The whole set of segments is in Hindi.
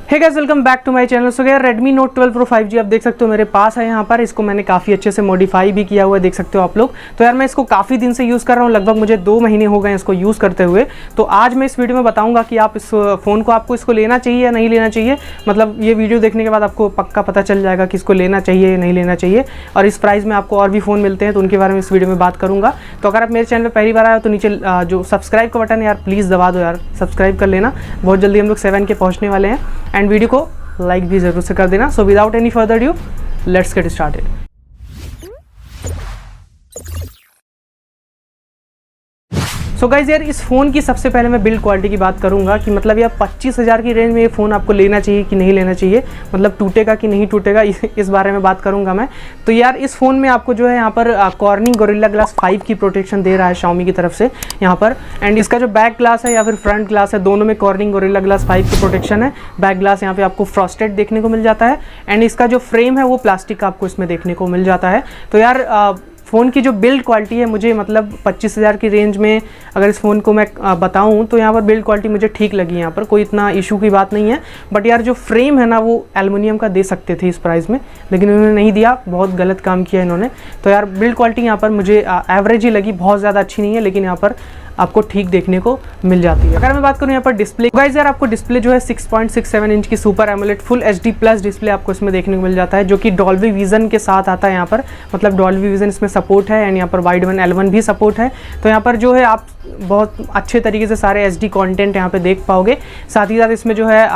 Hey guys, welcome back to my channel. So यार Redmi Note 12 Pro 5G आप देख सकते हो मेरे पास है यहाँ पर। इसको मैंने काफ़ी अच्छे से मॉडिफाई भी किया हुआ है, देख सकते हो आप लोग। तो यार मैं इसको काफ़ी दिन से यूज़ कर रहा हूँ, लगभग मुझे 2 महीने हो गए इसको यूज़ करते हुए। तो आज मैं इस वीडियो में बताऊँगा कि आप इस फ़ोन को आपको इसको लेना चाहिए या नहीं लेना चाहिए। मतलब ये वीडियो देखने के बाद आपको पक्का पता चल जाएगा कि इसको लेना चाहिए या नहीं लेना चाहिए। और इस प्राइस में आपको और भी फ़ोन मिलते हैं तो उनके बारे में इस वीडियो में बात करूँगा। तो अगर आप मेरे चैनल पर पहली बार आए तो नीचे जो सब्सक्राइब का बटन है यार प्लीज़ दबा दो यार, सब्सक्राइब कर लेना। बहुत जल्दी हम लोग 7K पहुँचने वाले हैं। एंड वीडियो को लाइक भी ज़रूर से कर देना। So without any further due let's get started. So guys यार इस फ़ोन की सबसे पहले मैं बिल्ड क्वालिटी की बात करूंगा कि मतलब यार 25,000 की रेंज में ये फ़ोन आपको लेना चाहिए कि नहीं लेना चाहिए, मतलब टूटेगा कि नहीं टूटेगा इस बारे में बात करूंगा मैं। तो यार इस फ़ोन में आपको जो है यहाँ पर कॉर्निंग गोरिल्ला ग्लास 5 की प्रोटेक्शन दे रहा है Xiaomi की तरफ से यहाँ पर। एंड इसका जो बैक ग्लास है या फिर फ्रंट ग्लास है, दोनों में कॉर्निंग गोरिल्ला ग्लास 5 की प्रोटेक्शन है। बैक ग्लास यहाँ पे आपको फ्रॉस्टेड देखने को मिल जाता है। एंड इसका जो फ्रेम है वो प्लास्टिक का आपको इसमें देखने को मिल जाता है। तो यार फ़ोन की जो बिल्ड क्वालिटी है मुझे मतलब 25,000 की रेंज में अगर इस फ़ोन को मैं बताऊं तो यहाँ पर बिल्ड क्वालिटी मुझे ठीक लगी। यहाँ पर कोई इतना इशू की बात नहीं है। बट यार जो फ्रेम है ना वो एल्युमिनियम का दे सकते थे इस प्राइस में, लेकिन उन्होंने नहीं दिया, बहुत गलत काम किया इन्होंने। तो यार बिल्ड क्वालिटी यहाँ पर मुझे एवरेज ही लगी, बहुत ज़्यादा अच्छी नहीं है, लेकिन यहाँ पर आपको ठीक देखने को मिल जाती है। अगर मैं बात करूँ यहाँ पर डिस्प्ले, गाइस यार आपको डिस्प्ले जो है 6.67 इंच की super AMOLED full HD plus display आपको इसमें देखने को मिल जाता है, जो कि डॉल्बी विजन के साथ आता है यहाँ पर। मतलब डॉल्बी विजन इसमें सपोर्ट है। एंड यहाँ पर वाइड वन L1 भी सपोर्ट है। तो यहाँ पर जो है आप बहुत अच्छे तरीके से सारे HD कंटेंट यहाँ पे देख पाओगे। साथ ही साथ इसमें जो है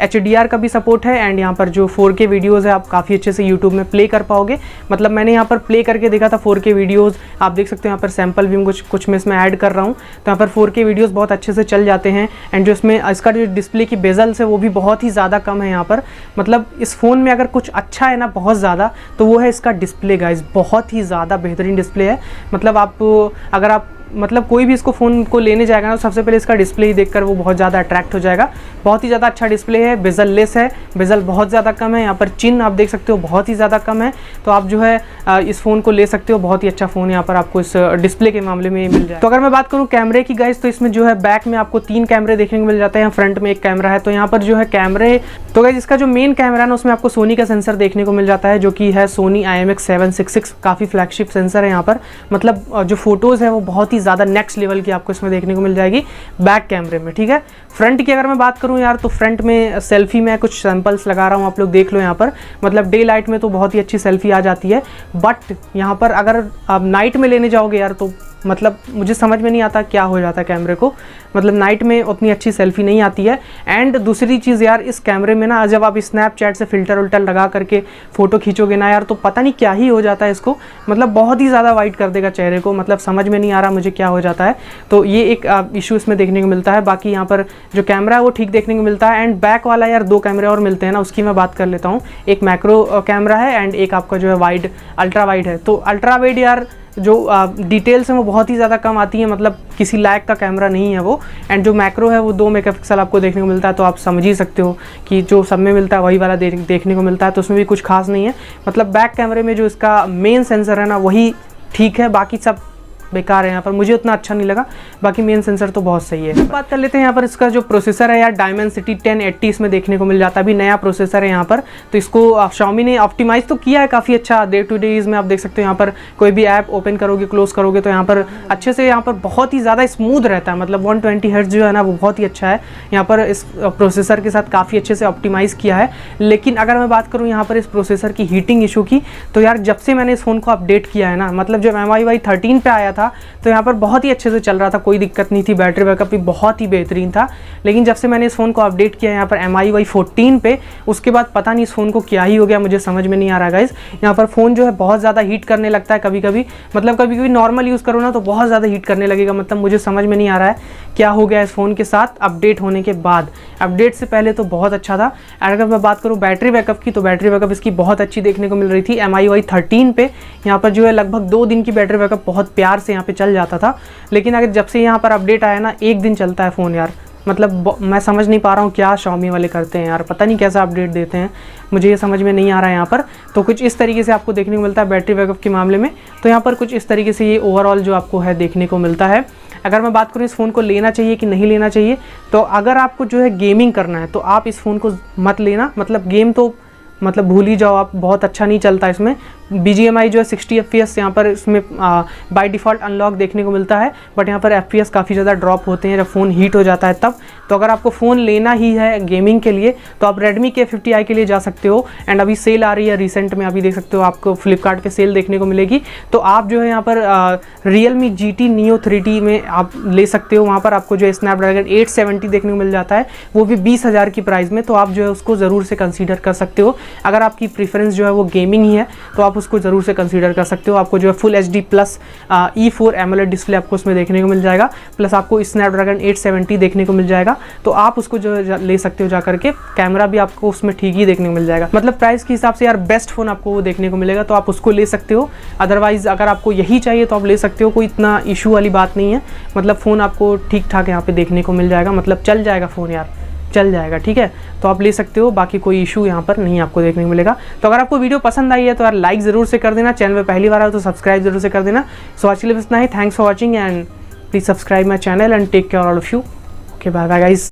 HDR का भी सपोर्ट है। एंड यहाँ पर जो 4K वीडियोज़ है आप काफ़ी अच्छे से यूट्यूब में प्ले कर पाओगे। मतलब मैंने यहाँ पर प्ले करके देखा था 4K वीडियोज़, आप देख सकते हो। यहाँ पर सैम्पल भी कुछ मैं इसमें ऐड कर रहा हूँ। तो यहाँ पर 4K वीडियोस बहुत अच्छे से चल जाते हैं। एंड जो इसमें इसका जो डिस्प्ले की बेजल्स है वो भी बहुत ही ज़्यादा कम है यहाँ पर। मतलब इस फ़ोन में अगर कुछ अच्छा है ना बहुत ज़्यादा तो वो है इसका डिस्प्ले गाइस, बहुत ही ज़्यादा बेहतरीन डिस्प्ले है। मतलब आप अगर आप मतलब कोई भी इसको फ़ोन को लेने जाएगा ना तो सबसे पहले इसका डिस्प्ले ही देखकर वो बहुत ज़्यादा अट्रैक्ट हो जाएगा। बहुत ही ज़्यादा अच्छा डिस्प्ले है, बेजल लेस है, बेजल बहुत ज़्यादा कम है। यहाँ पर चिन्ह आप देख सकते हो बहुत ही ज़्यादा कम है। तो आप जो है इस फ़ोन को ले सकते हो, बहुत ही अच्छा फ़ोन यहाँ पर आपको इस डिस्प्ले के मामले में मिल जाए। तो अगर मैं बात करूँ कैमरे की गाइस, तो इसमें जो है बैक में आपको 3 कैमरे देखने को मिल जाते हैं, फ्रंट में 1 कैमरा है। तो यहाँ पर जो है कैमरे, तो गाइस इसका जो मेन कैमरा है ना उसमें आपको सोनी का सेंसर देखने को मिल जाता है, जो कि है सोनी IMX766, काफ़ी फ्लैगशिप सेंसर है यहाँ पर। मतलब जो फोटोज़ है वो बहुत ही ज़्यादा नेक्स्ट लेवल की आपको इसमें देखने को मिल जाएगी बैक कैमरे में, ठीक है। फ्रंट की अगर मैं बात करूं यार तो फ्रंट में सेल्फी में कुछ सैंपल्स लगा रहा हूं, आप लोग देख लो यहाँ पर। मतलब डे लाइट में तो बहुत ही अच्छी सेल्फी आ जाती है, बट यहाँ पर अगर आप नाइट में लेने जाओगे यार तो मतलब मुझे समझ में नहीं आता क्या हो जाता है कैमरे को। मतलब नाइट में उतनी अच्छी सेल्फी नहीं आती है। एंड दूसरी चीज़ यार इस कैमरे में ना जब आप स्नैपचैट से फ़िल्टर उल्टर लगा करके फ़ोटो खींचोगे ना यार तो पता नहीं क्या ही हो जाता है इसको। मतलब बहुत ही ज़्यादा वाइट कर देगा चेहरे को। मतलब समझ में नहीं आ रहा मुझे क्या हो जाता है। तो ये एक इशू इसमें देखने को मिलता है। बाकी यहाँ पर जो कैमरा है वो ठीक देखने को मिलता है। एंड बैक वाला यार 2 कैमरे और मिलते हैं ना, उसकी मैं बात कर लेता हूँ। एक मैक्रो कैमरा है एंड एक आपका जो है वाइड अल्ट्रा वाइड है। तो अल्ट्रा वाइड यार जो डिटेल्स हैं वो बहुत ही ज़्यादा कम आती हैं, मतलब किसी लायक का कैमरा नहीं है वो। एंड जो मैक्रो है वो 2 मेगापिक्सल आपको देखने को मिलता है। तो आप समझ ही सकते हो कि जो सब में मिलता है वही वाला देखने को मिलता है। तो उसमें भी कुछ खास नहीं है। मतलब बैक कैमरे में जो इसका मेन सेंसर है ना वही ठीक है, बाकी सब बेकार है यहाँ पर, मुझे उतना अच्छा नहीं लगा। बाकी मेन सेंसर तो बहुत सही है। बात कर लेते हैं यहाँ पर इसका जो प्रोसेसर है यार, Dimensity 1080 इसमें देखने को मिल जाता है। अभी नया प्रोसेसर है यहाँ पर, तो इसको Xiaomi ने ऑप्टिमाइज़ तो किया है काफ़ी अच्छा। डे टू डे में आप देख सकते हो यहाँ पर कोई भी ऐप ओपन करोगे क्लोज करोगे तो यहाँ पर अच्छे से यहाँ पर बहुत ही ज़्यादा स्मूथ रहता है। मतलब 120 हर्ट्ज जो है ना वो बहुत ही अच्छा है यहाँ पर। इस प्रोसेसर के साथ काफ़ी अच्छे से ऑप्टिमाइज़ किया है। लेकिन अगर मैं बात करूँ यहाँ पर इस प्रोसेसर की हीटिंग इशू की, तो यार जब से मैंने इस फ़ोन को अपडेट किया है ना, मतलब जब MIUI 13 पे आया था तो यहाँ पर बहुत ही अच्छे से चल रहा था, कोई दिक्कत नहीं थी, बैटरी बैकअप भी बहुत ही बेहतरीन था। लेकिन जब से मैंने इस फ़ोन को अपडेट किया यहाँ पर MIUI 14 पे, उसके बाद पता नहीं इस फ़ोन को क्या ही हो गया, मुझे समझ में नहीं आ रहा गाइस। यहाँ पर फ़ोन जो है बहुत ज़्यादा हीट करने लगता है कभी कभी। मतलब कभी कभी नॉर्मल यूज़ करो ना तो बहुत ज़्यादा हीट करने लगेगा। मतलब मुझे समझ में नहीं आ रहा है क्या हो गया इस फ़ोन के साथ अपडेट होने के बाद। अपडेट से पहले तो बहुत अच्छा था। अगर मैं बात करूँ बैटरी बैकअप की, तो बैटरी बैकअप इसकी बहुत अच्छी देखने को मिल रही थी। MIUI 13 पे यहाँ पर जो है लगभग 2 दिन की बैटरी बैकअप बहुत प्यार से यहाँ पे चल जाता था। लेकिन अगर जब से यहाँ पर अपडेट आया ना 1 दिन चलता है फ़ोन यार। मतलब मैं समझ नहीं पा रहा हूँ क्या Xiaomi वाले करते हैं यार, पता नहीं कैसा अपडेट देते हैं, मुझे ये समझ में नहीं आ रहा है यहाँ पर। तो कुछ इस तरीके से आपको देखने को मिलता है बैटरी बैकअप के मामले में। तो यहाँ पर कुछ इस तरीके से ये ओवरऑल जो आपको है देखने को मिलता है। अगर मैं बात करूँ इस फ़ोन को लेना चाहिए कि नहीं लेना चाहिए, तो अगर आपको जो है गेमिंग करना है तो आप इस फ़ोन को मत लेना। मतलब गेम तो मतलब भूल ही जाओ आप, बहुत अच्छा नहीं चलता इसमें। BGMI जो है 60 FPS यहाँ पर इसमें बाय डिफ़ॉल्ट अनलॉक देखने को मिलता है, बट यहाँ पर FPS काफ़ी ज़्यादा ड्रॉप होते हैं जब फ़ोन हीट हो जाता है तब। तो अगर आपको फ़ोन लेना ही है गेमिंग के लिए तो आप Redmi K50i के लिए जा सकते हो। एंड अभी सेल आ रही है रिसेंट में, अभी देख सकते हो आपको फ्लिपकार्ट पे सेल देखने को मिलेगी। तो आप जो है यहाँ पर Realme GT Neo 3T में आप ले सकते हो। वहाँ पर आपको जो है स्नैपड्रैगन 870 देखने को मिल जाता है, वो भी 20,000 की प्राइस में। तो आप जो है उसको ज़रूर से कंसीडर कर सकते हो। अगर आपकी प्रेफरेंस जो है वो गेमिंग ही है तो आप उसको ज़रूर से कंसीडर कर सकते हो। आपको जो है full HD plus E4 AMOLED display आपको उसमें देखने को मिल जाएगा, प्लस आपको स्नैपड्रैगन 870 देखने को मिल जाएगा। तो आप उसको जो ले सकते हो जा करके। कैमरा भी आपको उसमें ठीक ही देखने को मिल जाएगा। मतलब प्राइस के हिसाब से यार बेस्ट फ़ोन आपको वो देखने को मिलेगा, तो आप उसको ले सकते हो। अदरवाइज़ अगर आपको यही चाहिए तो आप ले सकते हो, कोई इतना इशू वाली बात नहीं है। मतलब फ़ोन आपको ठीक ठाक यहाँ पे देखने को मिल जाएगा, मतलब चल जाएगा फ़ोन यार, चल जाएगा, ठीक है। तो आप ले सकते हो, बाकी कोई इशू यहाँ पर नहीं आपको देखने को मिलेगा। तो अगर आपको वीडियो पसंद आई है तो यार लाइक ज़रूर से कर देना, चैनल पे पहली बार आए तो सब्सक्राइब जरूर से कर देना। सो आज के लिए बस इतना ही। Thanks for watching and please subscribe my channel and take care all of you. Okay, bye bye guys.